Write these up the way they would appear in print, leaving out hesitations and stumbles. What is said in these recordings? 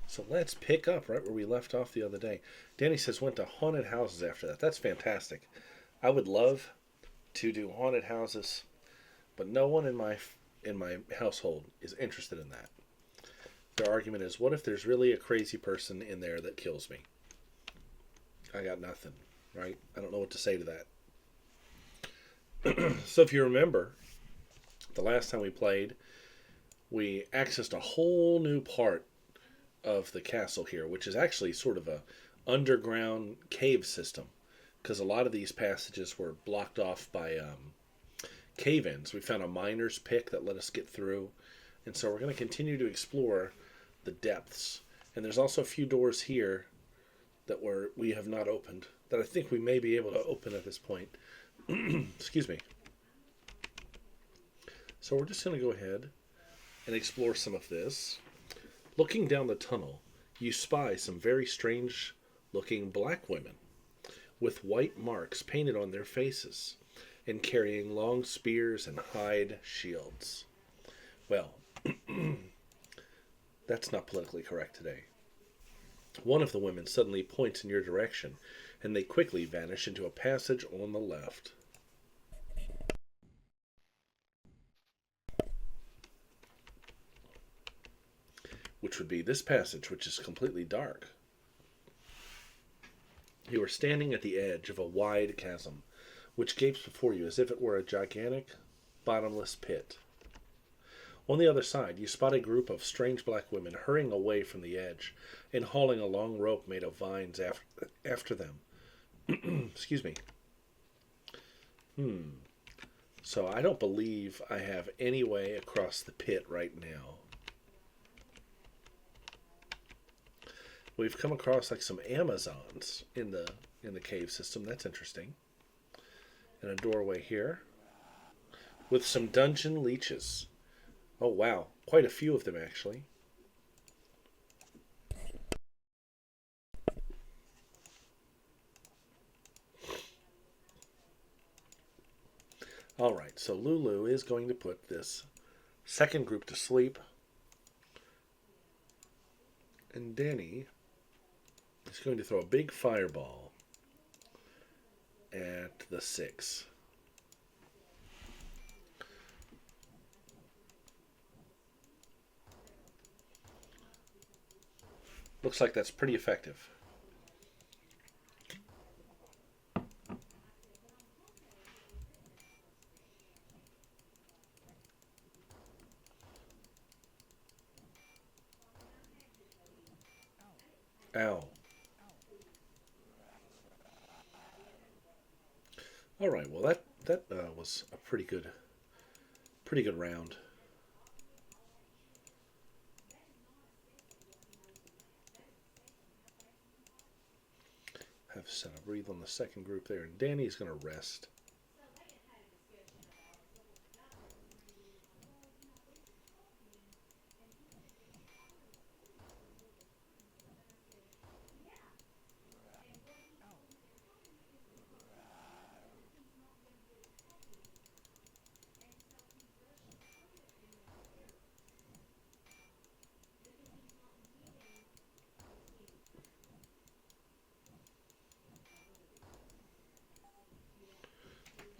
So let's pick up right where we left off the other day. Danny says went to haunted houses after that. That's fantastic. I would love to do haunted houses, but no one in my household is interested in that. Their argument is, what if there's really a crazy person in there that kills me? I got nothing, right? I don't know what to say to that. So if you remember, the last time we played, we accessed a whole new part of the castle here, which is actually sort of a underground cave system, because a lot of these passages were blocked off by cave-ins. We found a miner's pick that let us get through, and so we're going to continue to explore the depths. And there's also a few doors here that we have not opened that I think we may be able to open at this point. Excuse me. So we're just going to go ahead and explore some of this. Looking down the tunnel, you spy some very strange looking black women with white marks painted on their faces and carrying long spears and hide shields. Well, that's not politically correct today. One of the women suddenly points in your direction, and they quickly vanish into a passage on the left. Which would be this passage, which is completely dark. You are standing at the edge of a wide chasm, which gapes before you as if it were a gigantic, bottomless pit. On the other side, you spot a group of strange black women hurrying away from the edge and hauling a long rope made of vines after them. Excuse me. So I don't believe I have any way across the pit right now. We've come across like some Amazons in the cave system. That's interesting. And a doorway here with some dungeon leeches. Oh wow, quite a few of them actually. All right, so Lulu is going to put this second group to sleep, and Danny is going to throw a big fireball at the 6. Looks like that's pretty effective. Ow. All right, well that was a pretty good round. Have set a breathe on the second group there, and Danny's going to rest.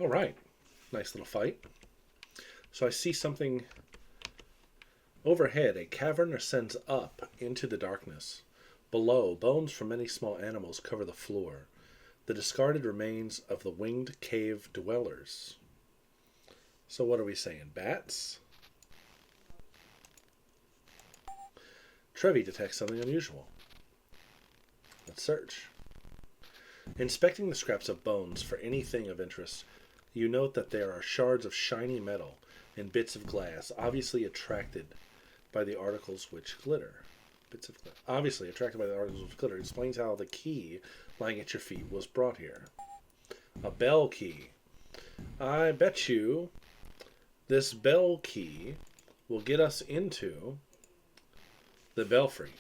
All right, nice little fight. So I see something overhead. A cavern ascends up into the darkness. Below, bones from many small animals cover the floor, the discarded remains of the winged cave dwellers. So what are we saying? Bats? Trevi detects something unusual. Let's search. Inspecting the scraps of bones for anything of interest, you note that there are shards of shiny metal and bits of glass, obviously attracted by the articles which glitter. Bits of glass. Obviously attracted by the articles which glitter. Explains how the key lying at your feet was brought here. A bell key. I bet you this bell key will get us into the belfry.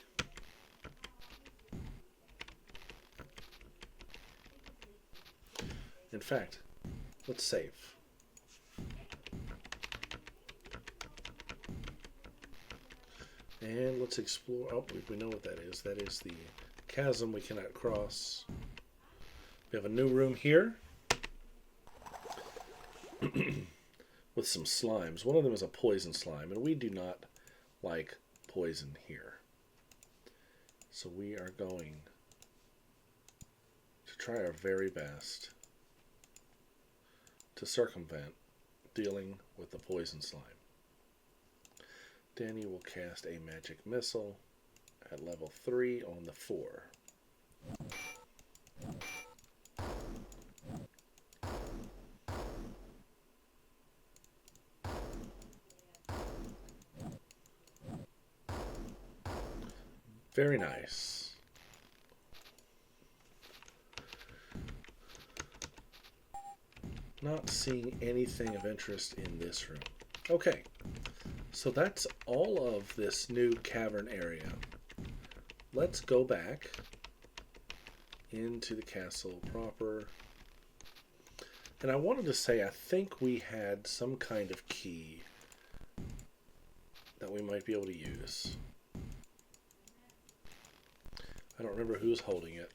In fact, let's save. And let's explore. Oh, we know what that is. That is the chasm we cannot cross. We have a new room here with some slimes. One of them is a poison slime, and we do not like poison here. So we are going to try our very best to circumvent dealing with the poison slime. Danny will cast a magic missile at level 3 on the 4. Very nice. Not seeing anything of interest in this room. Okay, so that's all of this new cavern area. Let's go back into the castle proper. And I wanted to say, I think we had some kind of key that we might be able to use. I don't remember who's holding it.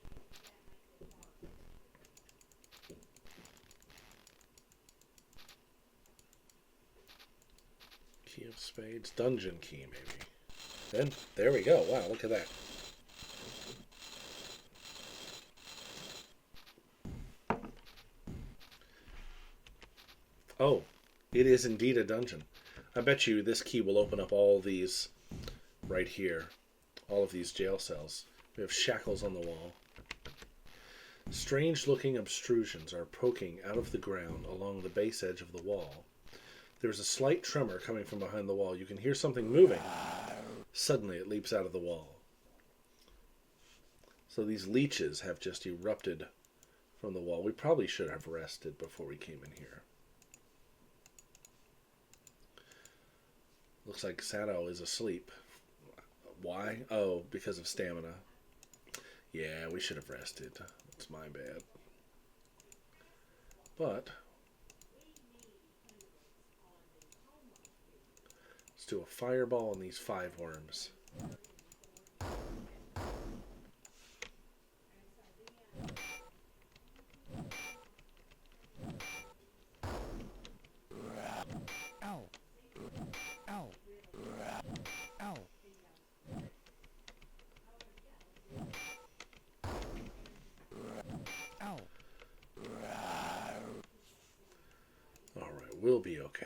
Key of Spades. Dungeon key, maybe. Then, there we go. Wow, look at that. Oh, it is indeed a dungeon. I bet you this key will open up all these right here. All of these jail cells. We have shackles on the wall. Strange-looking obtrusions are poking out of the ground along the base edge of the wall. There's a slight tremor coming from behind the wall. You can hear something moving. Suddenly, it leaps out of the wall. So these leeches have just erupted from the wall. We probably should have rested before we came in here. Looks like Sato is asleep. Why? Oh, because of stamina. Yeah, we should have rested. It's my bad. But let's do a fireball on these 5 worms. Ow. Ow. Ow. Ow. Alright, we'll be okay.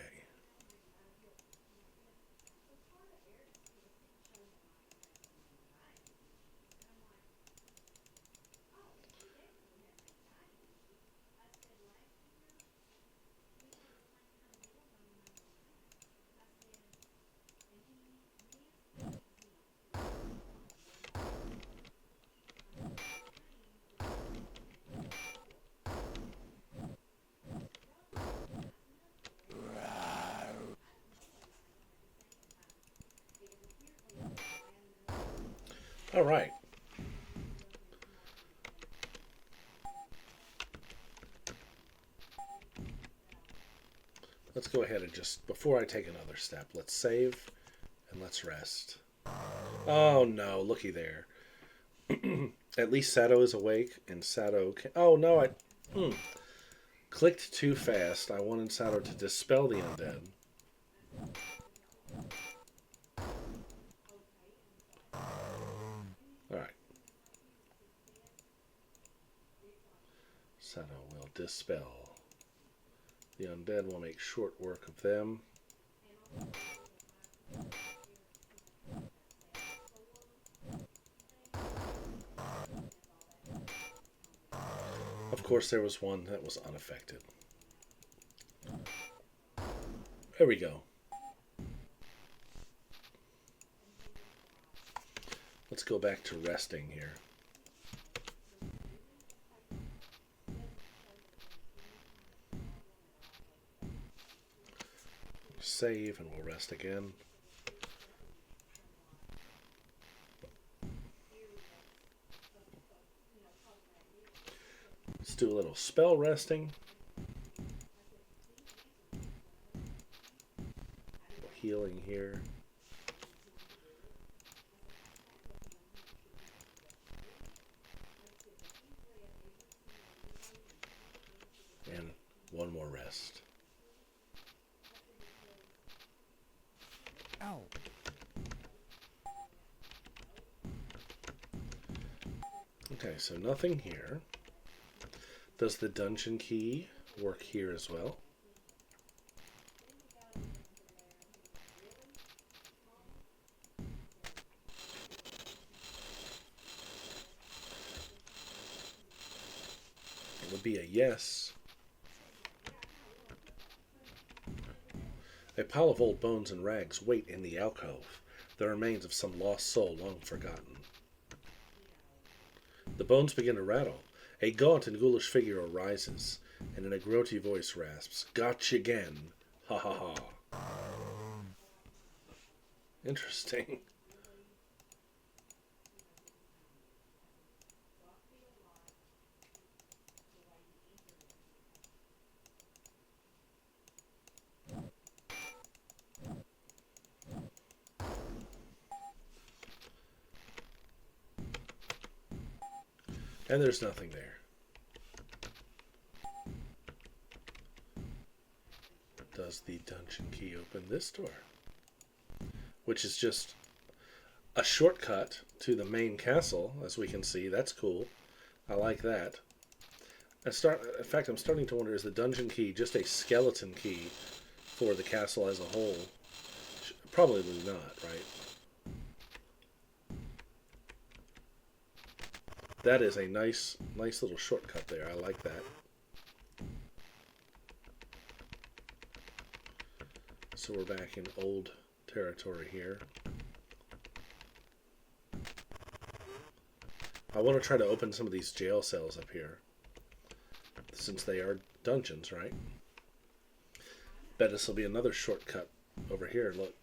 All right. Let's go ahead and just, before I take another step, let's save and let's rest. Oh no, looky there. At least Sato is awake and Sato can, oh no, I clicked too fast. I wanted Sato to dispel the undead. Alright. Sato will dispel. The undead will make short work of them. Of course, there was one that was unaffected. There we go. Let's go back to resting here. Save and we'll rest again. Let's do a little spell resting. Healing here. Okay, so nothing here. Does the dungeon key work here as well? It would be a yes. A pile of old bones and rags wait in the alcove, the remains of some lost soul long forgotten. The bones begin to rattle. A gaunt and ghoulish figure arises, and in a grotty voice rasps, "Gotcha again! Ha ha ha!" Interesting. And there's nothing there. Does the dungeon key open this door? Which is just a shortcut to the main castle, as we can see. That's cool. I like that. In fact, I'm starting to wonder, is the dungeon key just a skeleton key for the castle as a whole? Probably not, right? That is a nice little shortcut there. I like that. So we're back in old territory here. I want to try to open some of these jail cells up here, since they are dungeons, right? Bet this will be another shortcut over here. Look.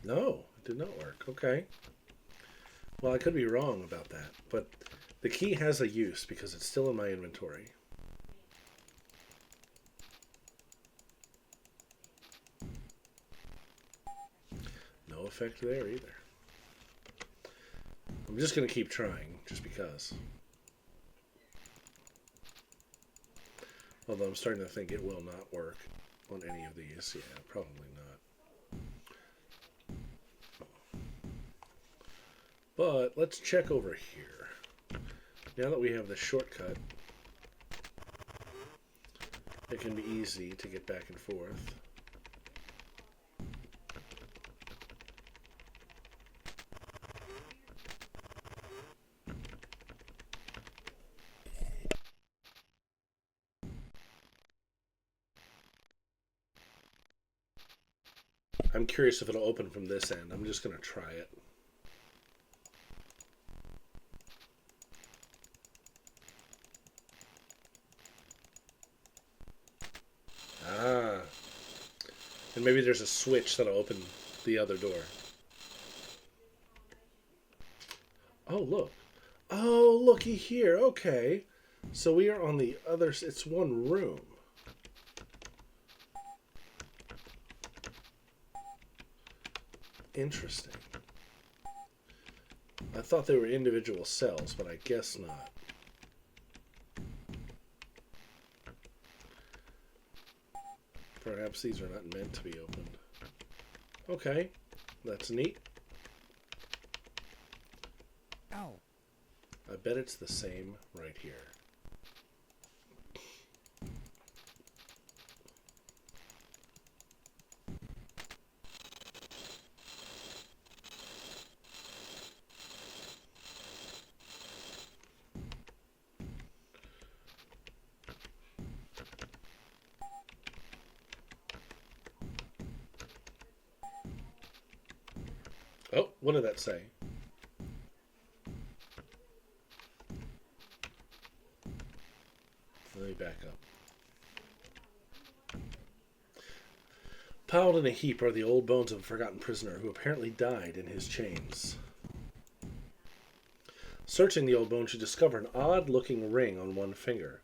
No, it did not work. Okay. Well, I could be wrong about that, but the key has a use because it's still in my inventory. No effect there either. I'm just going to keep trying, just because. Although I'm starting to think it will not work on any of these. Yeah, probably not. But let's check over here. Now that we have the shortcut, it can be easy to get back and forth. I'm curious if it'll open from this end. I'm just going to try it. Ah. And maybe there's a switch that'll open the other door. Oh, look. Oh, looky here. Okay. So we are on the other... It's one room. Interesting. I thought they were individual cells, but I guess not. Perhaps these are not meant to be opened. Okay, that's neat. Ow. I bet it's the same right here. Oh, what did that say? Let me back up. Piled in a heap are the old bones of a forgotten prisoner who apparently died in his chains. Searching the old bones, you discover an odd-looking ring on one finger.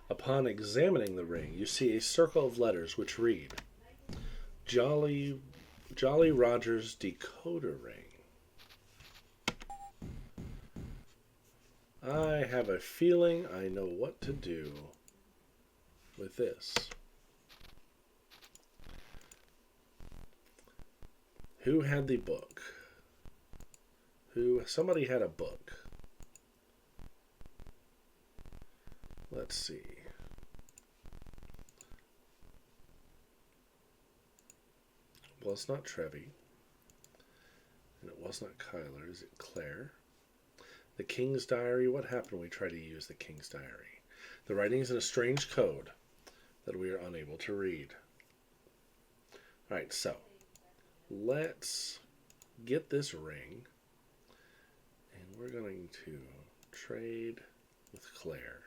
Upon examining the ring, you see a circle of letters which read, Jolly Roger's decoder ring. I have a feeling I know what to do with this. Who had the book? Somebody had a book. Let's see. Well, it's not Trevi. And it was not Kyler. Is it Claire? The King's Diary. What happened when we tried to use the King's Diary? The writing is in a strange code that we are unable to read. Alright, so let's get this ring. And we're going to trade with Claire.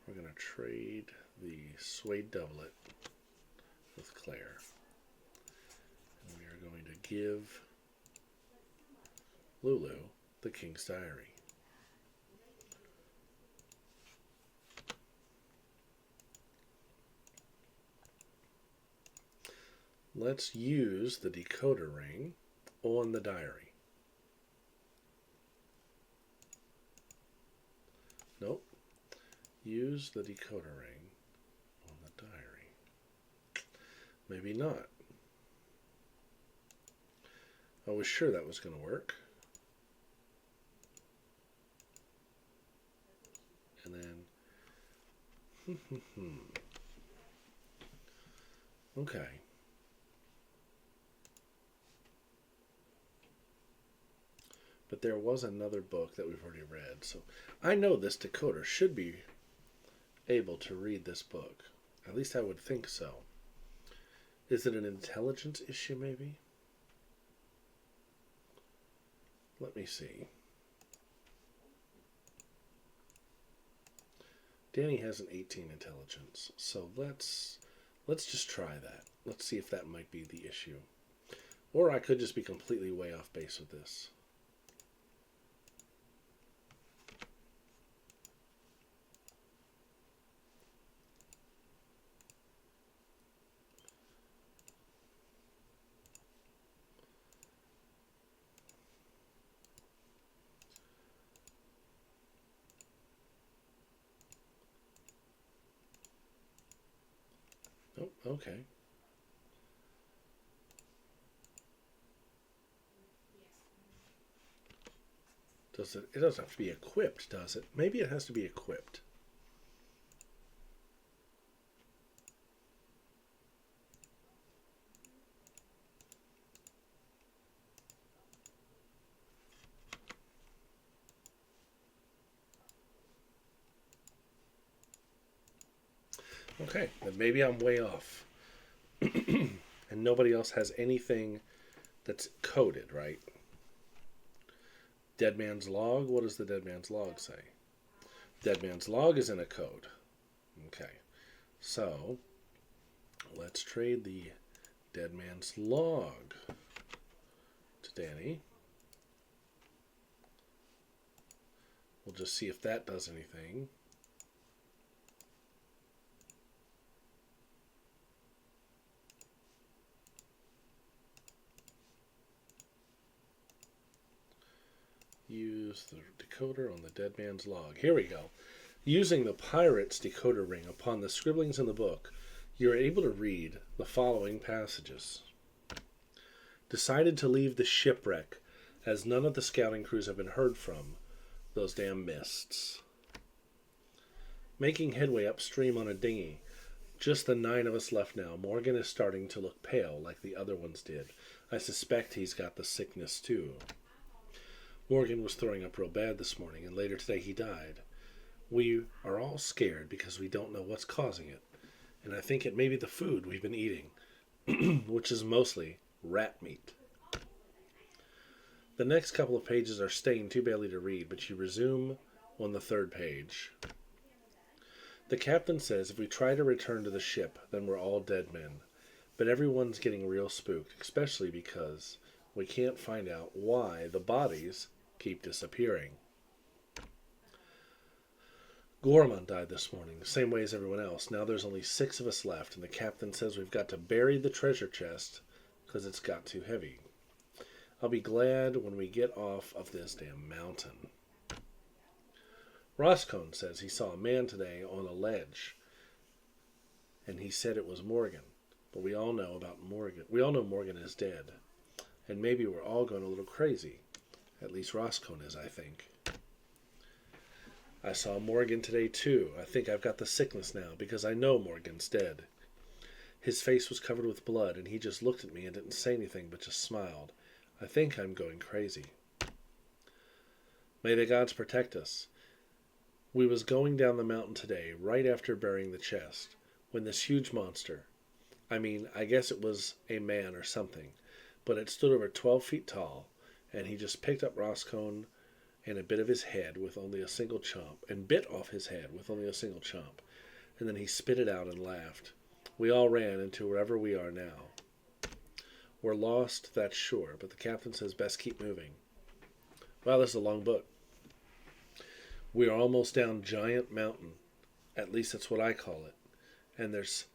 We're going to trade the suede doublet with Claire. And we are going to give Lulu the King's Diary. Let's use the decoder ring on the diary. Nope. Use the decoder ring on the diary. Maybe not. I was sure that was going to work. And then... Okay. But there was another book that we've already read. So I know this decoder should be able to read this book. At least I would think so. Is it an intelligence issue, maybe? Let me see. Danny has an 18 intelligence, so let's just try that. Let's see if that might be the issue. Or I could just be completely way off base with this. Oh, okay. It doesn't have to be equipped, does it? Maybe it has to be equipped. Okay, then maybe I'm way off. And nobody else has anything that's coded, right? Dead Man's Log? What does the Dead Man's Log say? Dead Man's Log is in a code. Okay, so let's trade the Dead Man's Log to Danny. We'll just see if that does anything. Use the decoder on the Dead Man's Log. Here we go. Using the pirate's decoder ring upon the scribblings in the book, you are able to read the following passages. Decided to leave the shipwreck, as none of the scouting crews have been heard from. Those damn mists. Making headway upstream on a dinghy. Just the 9 of us left now. Morgan is starting to look pale, like the other ones did. I suspect he's got the sickness, too. Morgan was throwing up real bad this morning, and later today he died. We are all scared because we don't know what's causing it. And I think it may be the food we've been eating, which is mostly rat meat. The next couple of pages are stained too badly to read, but you resume on the 3rd page. The captain says if we try to return to the ship, then we're all dead men. But everyone's getting real spooked, especially because we can't find out why the bodies keep disappearing. Gorman died this morning, the same way as everyone else. Now there's only 6 of us left, and the captain says we've got to bury the treasure chest because it's got too heavy. I'll be glad when we get off of this damn mountain. Roscoe says he saw a man today on a ledge, and he said it was Morgan, But we all know about Morgan. We all know Morgan is dead. And maybe we're all going a little crazy. At least Roscoe is, I think. I saw Morgan today, too. I think I've got the sickness now, because I know Morgan's dead. His face was covered with blood, and he just looked at me and didn't say anything, but just smiled. I think I'm going crazy. May the gods protect us. We was going down the mountain today, right after burying the chest, when this huge monster, I guess it was a man or something, but it stood over 12 feet tall, and he just picked up Roscoe and a bit of his head with only a single chomp, and bit off his head with only a single chomp, and then he spit it out and laughed. We all ran into wherever we are now. We're lost, that's sure, but the captain says best keep moving. Wow, this is a long book. We are almost down Giant Mountain. At least that's what I call it. And there's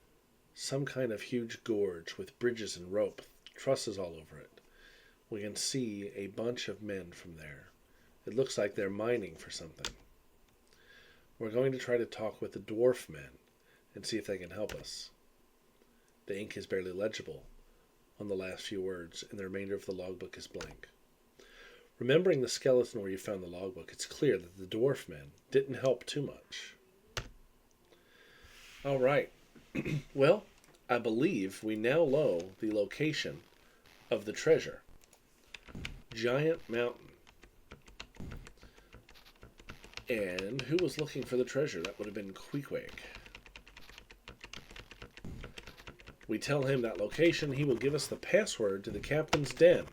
some kind of huge gorge with bridges and rope, trusses all over it. We can see a bunch of men from there. It looks like they're mining for something. We're going to try to talk with the dwarf men and see if they can help us. The ink is barely legible on the last few words, and the remainder of the logbook is blank. Remembering the skeleton where you found the logbook, it's clear that the dwarf men didn't help too much. All right. Well, I believe we now know the location of the treasure. Giant Mountain. And who was looking for the treasure? That would have been Queequeg. We tell him that location, he will give us the password to the captain's den,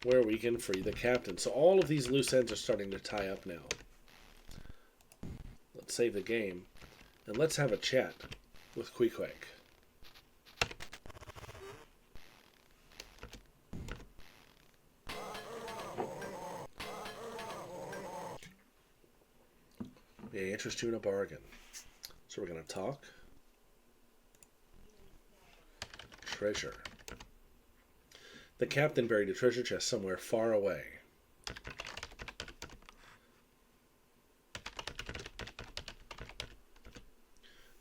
where we can free the captain. So all of these loose ends are starting to tie up now. Let's save the game, and let's have a chat with Queequeg. May I interest you in a bargain? So we're going to talk. Treasure. The captain buried a treasure chest somewhere far away.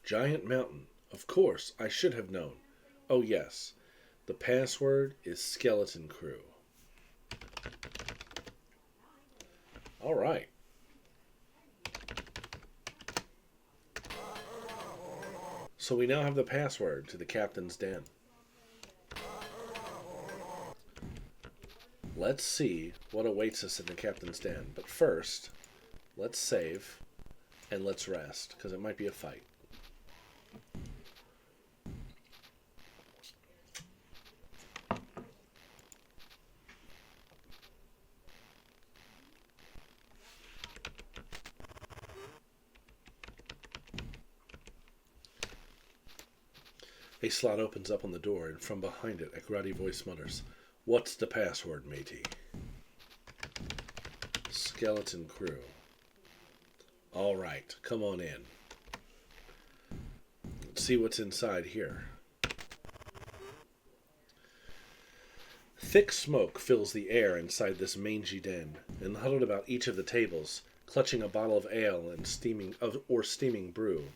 Giant Mountain. Of course, I should have known. Oh yes, the password is Skeleton Crew. All right. So we now have the password to the captain's den. Let's see what awaits us in the captain's den. But first, let's save and let's rest, because it might be a fight. A slot opens up on the door, and from behind it, a growly voice mutters, "What's the password, matey?" Skeleton Crew. All right, come on in. Let's see what's inside here. Thick smoke fills the air inside this mangy den, and huddled about each of the tables, clutching a bottle of ale and steaming brew,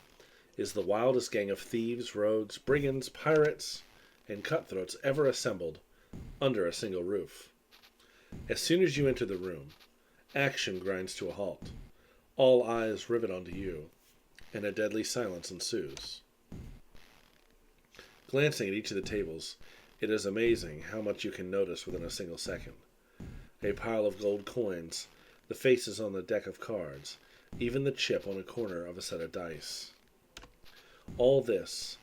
is the wildest gang of thieves, rogues, brigands, pirates, and cutthroats ever assembled under a single roof. As soon as you enter the room, action grinds to a halt. All eyes rivet onto you, and a deadly silence ensues. Glancing at each of the tables, it is amazing how much you can notice within a single second. A pile of gold coins, the faces on the deck of cards, even the chip on a corner of a set of dice. All this,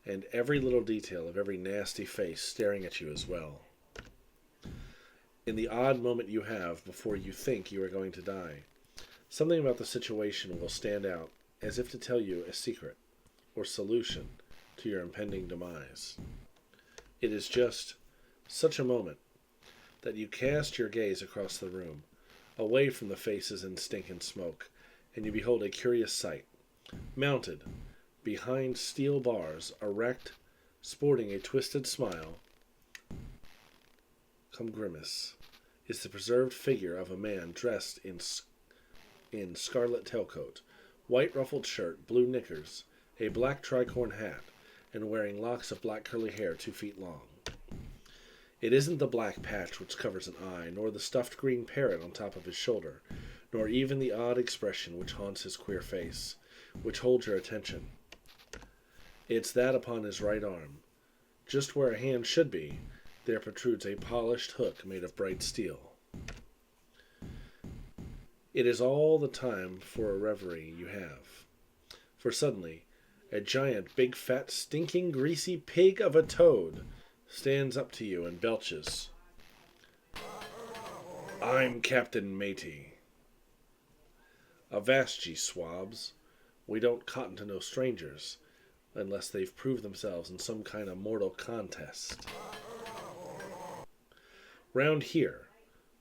and every little detail of every nasty face staring at you as well. In the odd moment you have before you think you are going to die, something about the situation will stand out as if to tell you a secret or solution to your impending demise. It is just such a moment that you cast your gaze across the room, away from the faces and stink and smoke, and you behold a curious sight. Mounted behind steel bars, erect, sporting a twisted smile, come grimace, is the preserved figure of a man dressed in scarlet tailcoat, white ruffled shirt, blue knickers, a black tricorn hat, and wearing locks of black curly hair 2 feet long. It isn't the black patch which covers an eye, nor the stuffed green parrot on top of his shoulder, nor even the odd expression which haunts his queer face, which holds your attention. It's that upon his right arm. Just where a hand should be, there protrudes a polished hook made of bright steel. It is all the time for a reverie you have. For suddenly, a giant, big, fat, stinking, greasy pig of a toad stands up to you and belches. I'm Captain Matey. Avast ye swabs. We don't cotton to no strangers, unless they've proved themselves in some kind of mortal contest. Round here,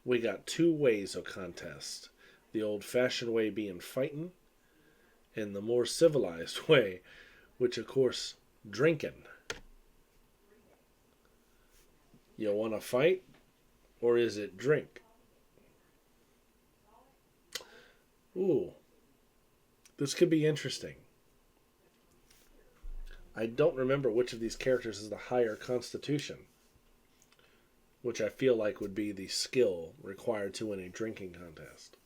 we got 2 ways o' contest. The old-fashioned way being fightin', and the more civilized way, which of course, drinkin'. You want to fight, or is it drink? Ooh, this could be interesting. I don't remember which of these characters is the higher constitution, which I feel like would be the skill required to win a drinking contest.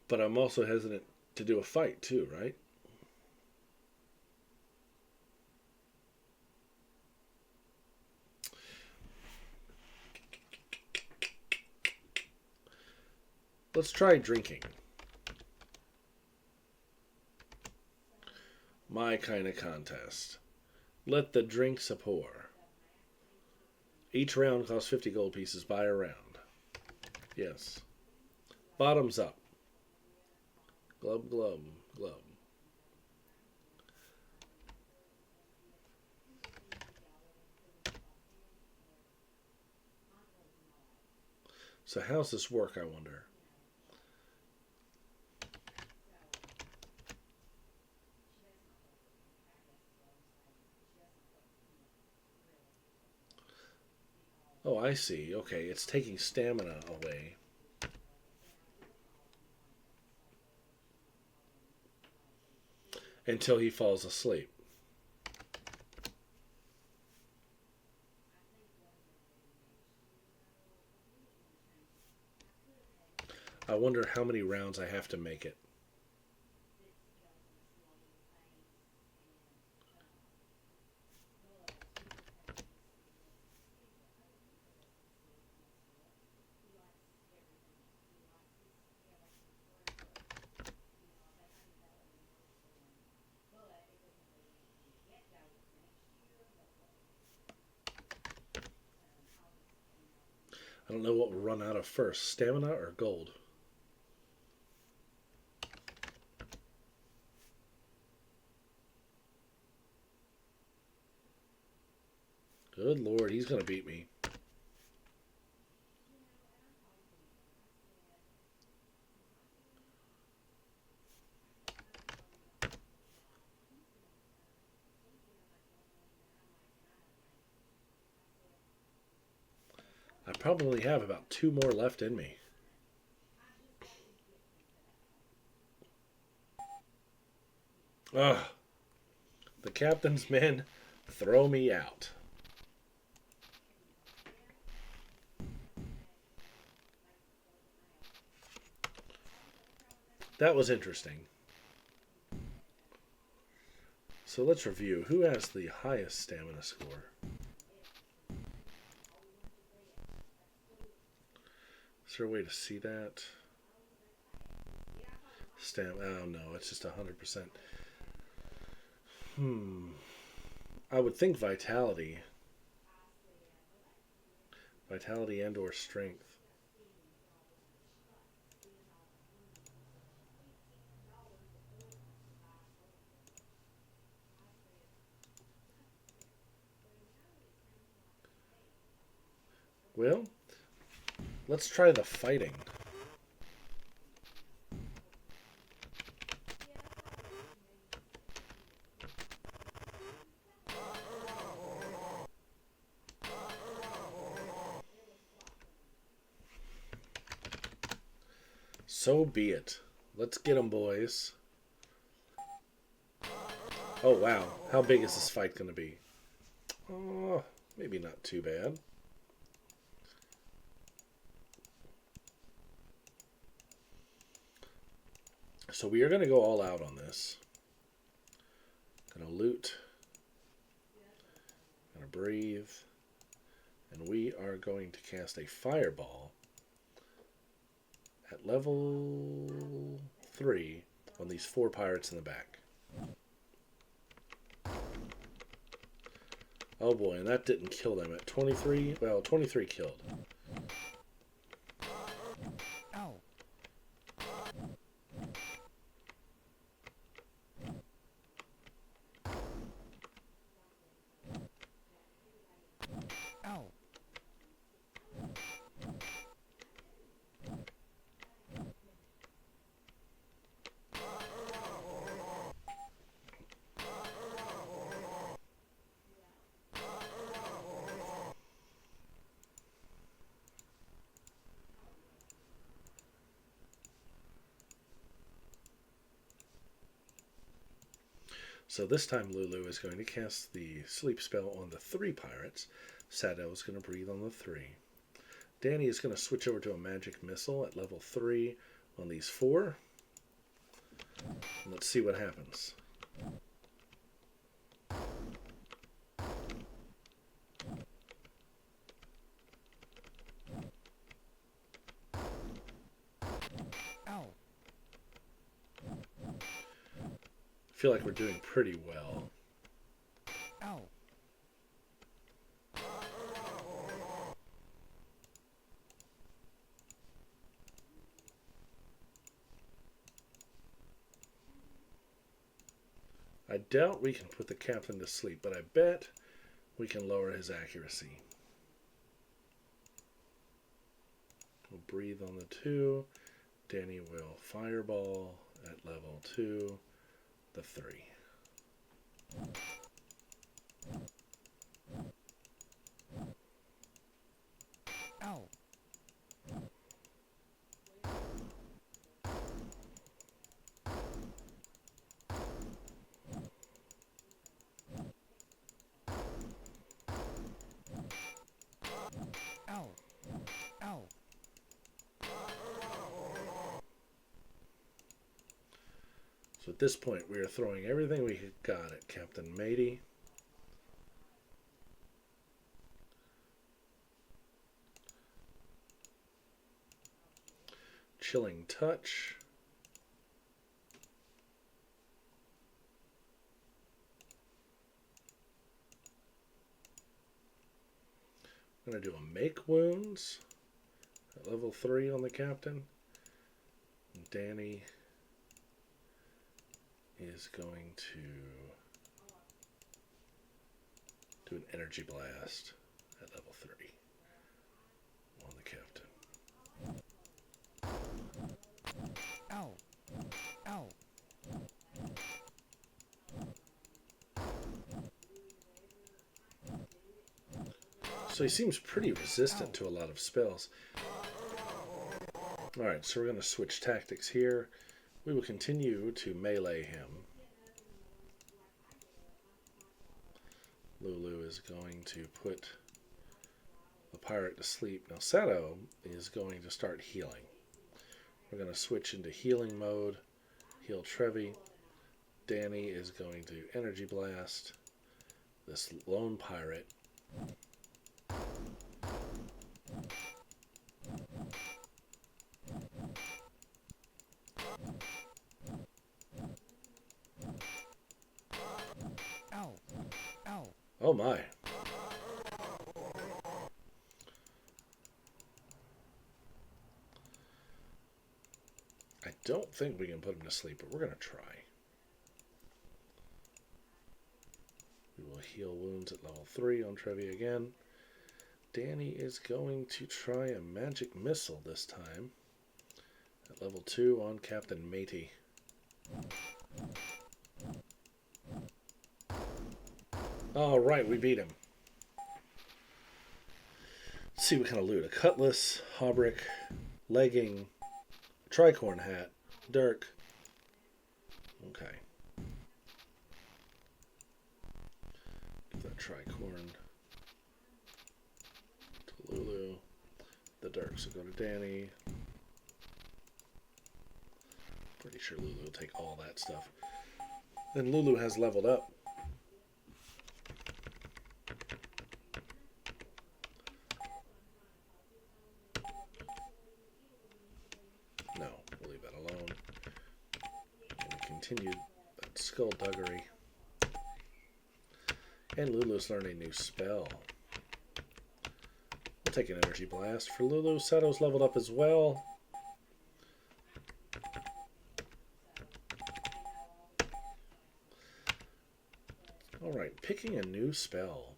But I'm also hesitant to do a fight too, right? Let's try drinking. My kind of contest. Let the drinks a pour. Each round costs 50 gold pieces by a round. Yes. Bottoms up. Glub, glub, glub. So how's this work, I wonder? Oh, I see. Okay, it's taking stamina away. Until he falls asleep. I wonder how many rounds I have to make it. I don't know what will run out of first, stamina or gold. Good Lord, he's going to beat me. I probably have about 2 more left in me. Ugh. The captain's men throw me out. That was interesting. So let's review. Who has the highest stamina score? Is there a way to see that? Oh no, it's just 100%. I would think vitality. Vitality and or strength. Well, let's try the fighting. So be it. Let's get them, boys. Oh, wow. How big is this fight going to be? Oh, maybe not too bad. So we are going to go all out on this. Going to loot. Going to breathe. And we are going to cast a fireball at level 3 on these 4 pirates in the back. Oh boy, and that didn't kill them at 23. Well, 23 killed. Ow. Ow. So this time Lulu is going to cast the sleep spell on the 3 pirates. Sato is going to breathe on the 3. Danny is going to switch over to a magic missile at level 3 on these 4. Let's see what happens. Ow. I feel like we're doing pretty well. Ow. I doubt we can put the captain to sleep, but I bet we can lower his accuracy. We'll breathe on the 2. Danny will fireball at level 2, the 3. Ow. Ow. Ow. So at this point, we are throwing everything we got at Captain Matey. Chilling Touch. I'm going to do a Make Wounds at level 3 on the captain. And Danny is going to do an Energy Blast at level 3 on the captain. Ow. Ow. So he seems pretty resistant to a lot of spells. Alright, so we're going to switch tactics here. We will continue to melee him. Lulu is going to put the pirate to sleep. Now Sato is going to start healing. We're going to switch into healing mode. Heal Trevi. Danny is going to Energy Blast this lone pirate. Ow. Ow. Oh my. I don't think we can put him to sleep, but we're going to try. We will heal wounds at level 3 on Trevi again. Danny is going to try a magic missile this time at level 2 on Captain Matey. Alright, we beat him. Let's see what kind of loot. A cutlass, hauberk, legging, tricorn hat, Dirk. Okay. Give that tricorn to Lulu. The Dirks will go to Danny. Pretty sure Lulu will take all that stuff. Then Lulu has leveled up. No, we'll leave that alone. And continue that skullduggery. And Lulu's learned a new spell. We'll take an energy blast for Lulu. Seto's leveled up as well. Alright, picking a new spell.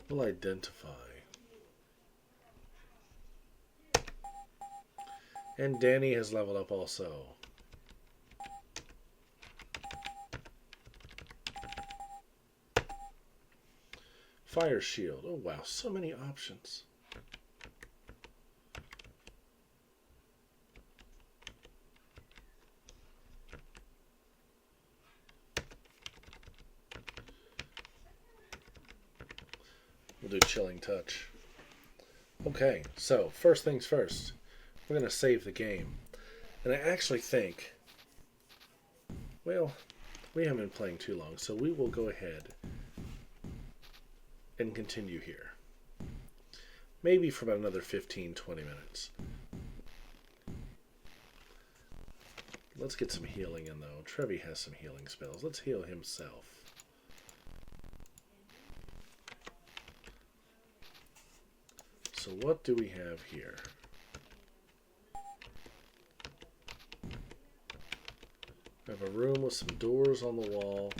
We'll identify. And Danny has leveled up also. Fire shield. Oh wow, so many options. We'll do chilling touch. Okay, so first things first. We're going to save the game. And I actually think, well, we haven't been playing too long, so we will go ahead and continue here. Maybe for about another 15-20 minutes. Let's get some healing in, though. Trevi has some healing spells. Let's heal himself. So what do we have here? We have a room with some doors on the wall,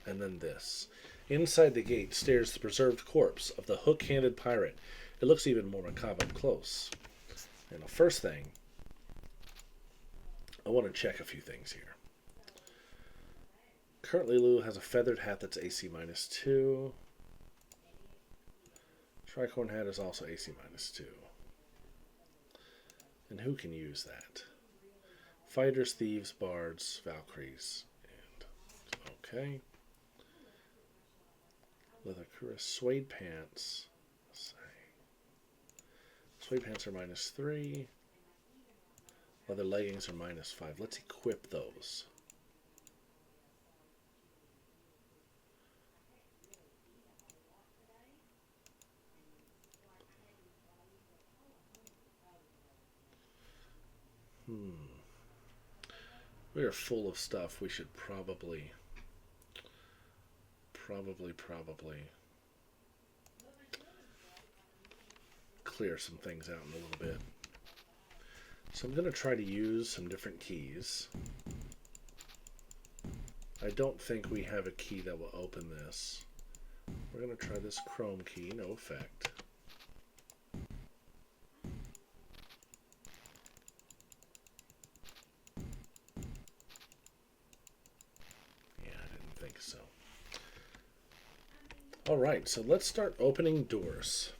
and then this. Inside the gate stares the preserved corpse of the hook-handed pirate. It looks even more macabre up close. And the first thing, I want to check a few things here. Currently, Lulu has a feathered hat that's AC -2. Tricorn hat is also AC -2. And who can use that? Fighters, thieves, bards, valkyries, and okay. Leather cuirass, suede pants. Let's see. Suede pants are -3. Leather leggings are -5. Let's equip those. We are full of stuff. We should probably clear some things out in a little bit. So I'm going to try to use some different keys. I don't think we have a key that will open this. We're going to try this chrome key. No effect. So, all right, so let's start opening doors.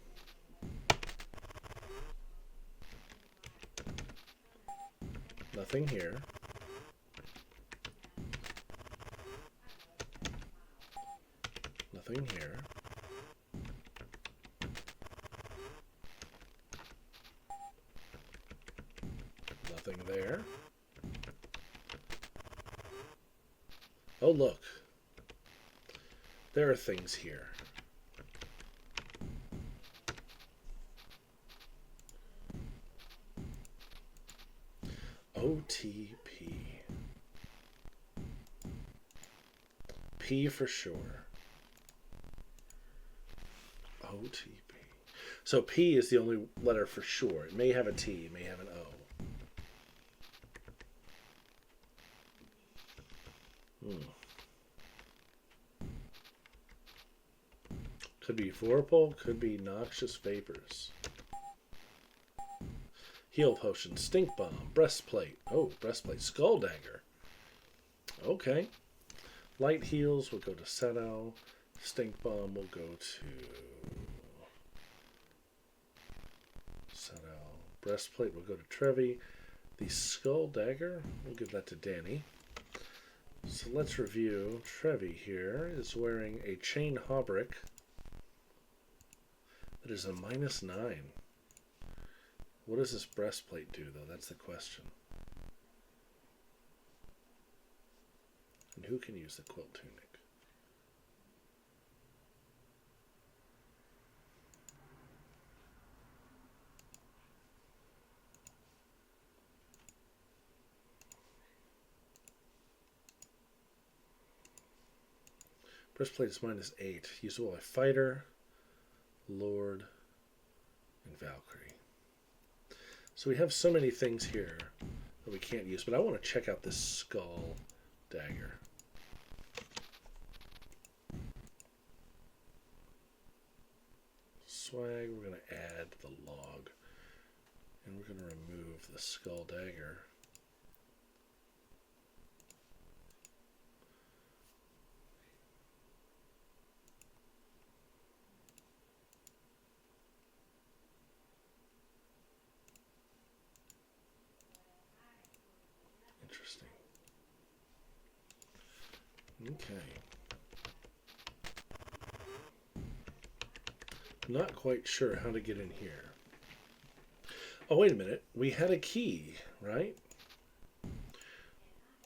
Nothing here. Nothing here. Nothing there. Oh, look. There are things here. OTP. P for sure. OTP. So P is the only letter for sure. It may have a T, it may have an O. Could be Vorpal, could be noxious vapors. Heal potion, stink bomb, breastplate. Oh, breastplate, skull dagger. Okay. Light heals will go to Seto. Stink Bomb will go to Seto. Breastplate will go to Trevi. The Skull Dagger, we'll give that to Danny. So let's review. Trevi here is wearing a Chain Hauberk. That is a -9. What does this breastplate do, though? That's the question. And who can use the quilt tunic? Breastplate is -8. Usable by Fighter, Lord, and Valkyrie. So we have so many things here that we can't use, but I want to check out this Skull Dagger. Swag, we're going to add the log, and we're going to remove the Skull Dagger. Interesting. Okay. Not quite sure how to get in here. Oh, wait a minute. We had a key, right?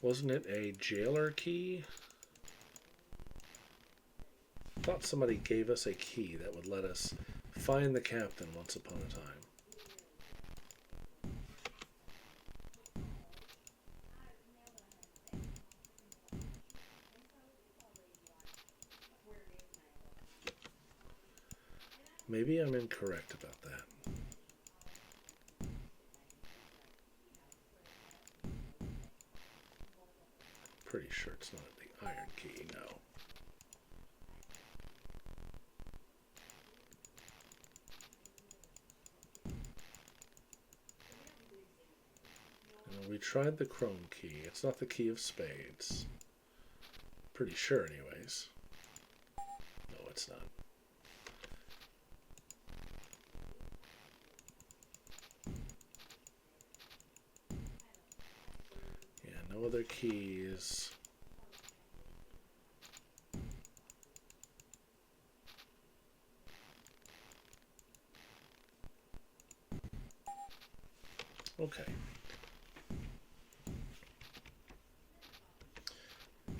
Wasn't it a jailer key? I thought somebody gave us a key that would let us find the captain once upon a time. Maybe I'm incorrect about that. Pretty sure it's not the iron key, no. And we tried the chrome key. It's not the key of spades. Pretty sure, anyways. No, it's not. Yeah, no other keys. Okay.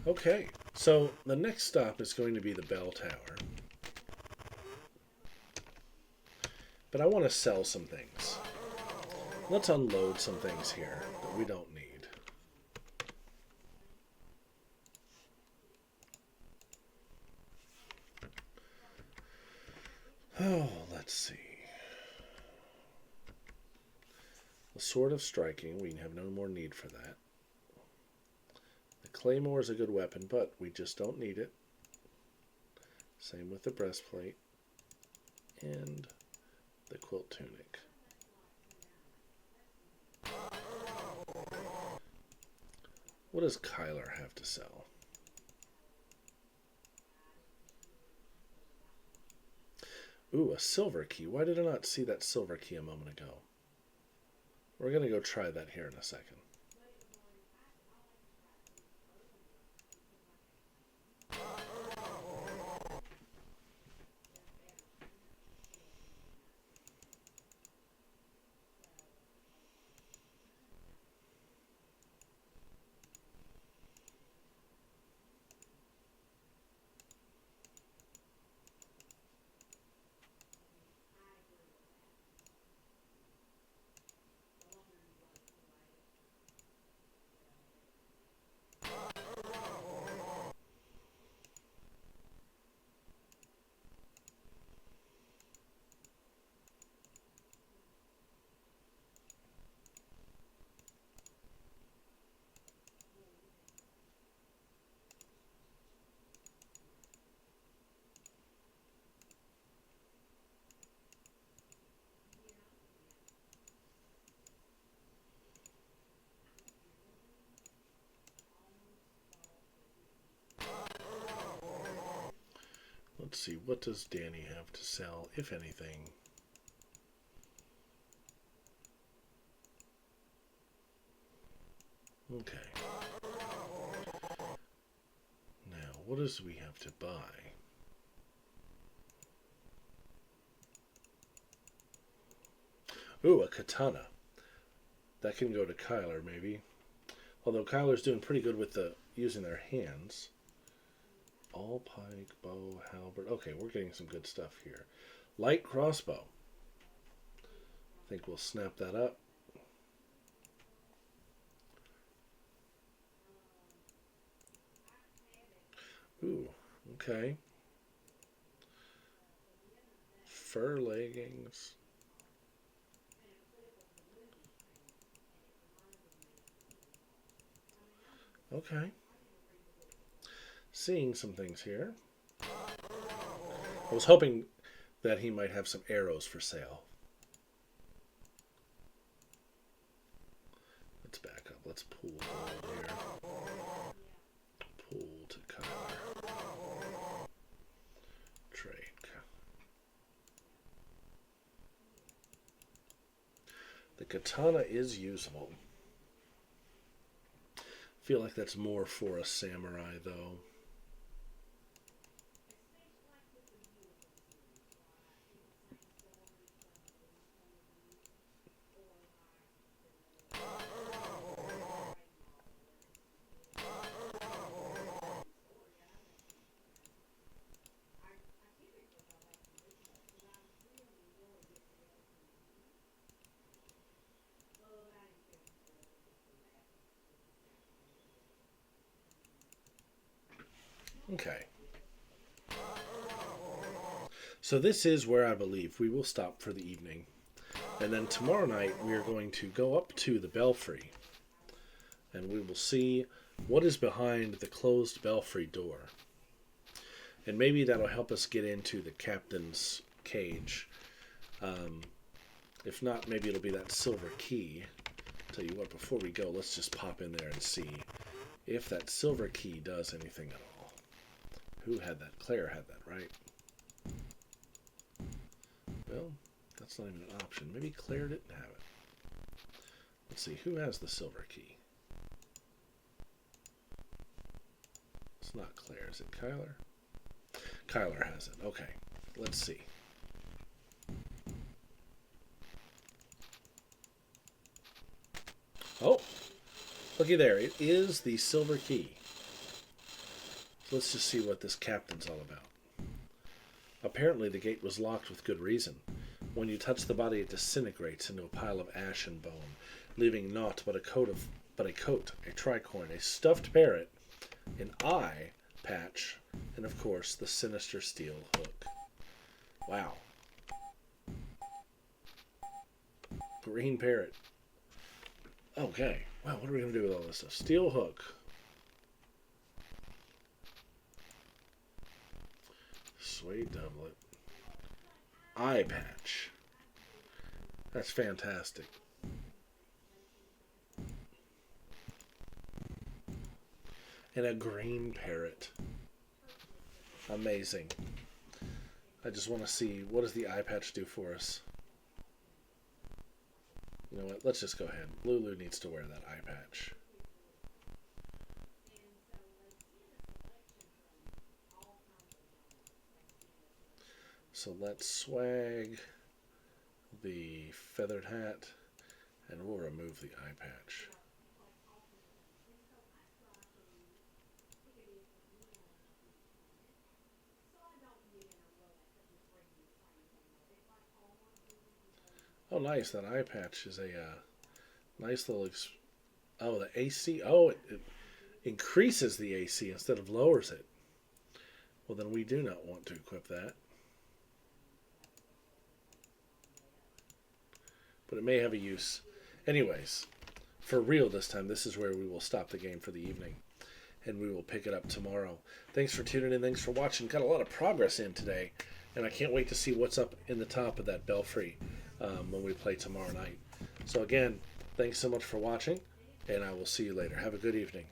Okay, so the next stop is going to be the bell tower. But I want to sell some things. Let's unload some things here that we don't need. Oh, let's see. The Sword of Striking, we have no more need for that. The Claymore is a good weapon, but we just don't need it. Same with the breastplate and the quilt tunic. What does Kyler have to sell? Ooh, a silver key. Why did I not see that silver key a moment ago? We're going to go try that here in a second. Let's see, what does Danny have to sell, if anything? Okay. Now, what does we have to buy? Ooh, a katana. That can go to Kyler, maybe. Although Kyler's doing pretty good with using their hands. All pike, bow, halberd. Okay, we're getting some good stuff here. Light crossbow. I think we'll snap that up. Ooh, okay. Fur leggings. Okay. Seeing some things here. I was hoping that he might have some arrows for sale. Let's back up. Let's pull here. Pull to Kyler. Trade. The katana is usable. I feel like that's more for a samurai, though. Okay. So this is where I believe we will stop for the evening. And then tomorrow night we are going to go up to the belfry. And we will see what is behind the closed belfry door. And maybe that'll help us get into the captain's cage. If not, maybe it'll be that silver key. Tell you what, before we go, let's just pop in there and see if that silver key does anything at all. Who had that? Claire had that, right? Well, that's not even an option. Maybe Claire didn't have it. Let's see, who has the silver key? It's not Claire. Is it Kyler? Kyler has it. Okay, let's see. Oh, looky there. It is the silver key. So let's just see what this captain's all about. Apparently the gate was locked with good reason. When you touch the body, it disintegrates into a pile of ash and bone, leaving naught but a coat, a tricorn, a stuffed parrot, an eye patch, and of course the sinister steel hook. Wow. Green parrot. Okay. Wow, what are we going to do with all this stuff? Steel hook. Suede doublet. Eye patch. That's fantastic. And a green parrot. Amazing. I just want to see, what does the eye patch do for us? You know what? Let's just go ahead. Lulu needs to wear that eye patch. So let's swag the feathered hat, and we'll remove the eye patch. Oh, nice. That eye patch is a nice little... Oh, the AC. Oh, it increases the AC instead of lowers it. Well, then we do not want to equip that. But it may have a use. Anyways, for real this time, this is where we will stop the game for the evening. And we will pick it up tomorrow. Thanks for tuning in. Thanks for watching. Got a lot of progress in today. And I can't wait to see what's up in the top of that belfry when we play tomorrow night. So again, thanks so much for watching. And I will see you later. Have a good evening.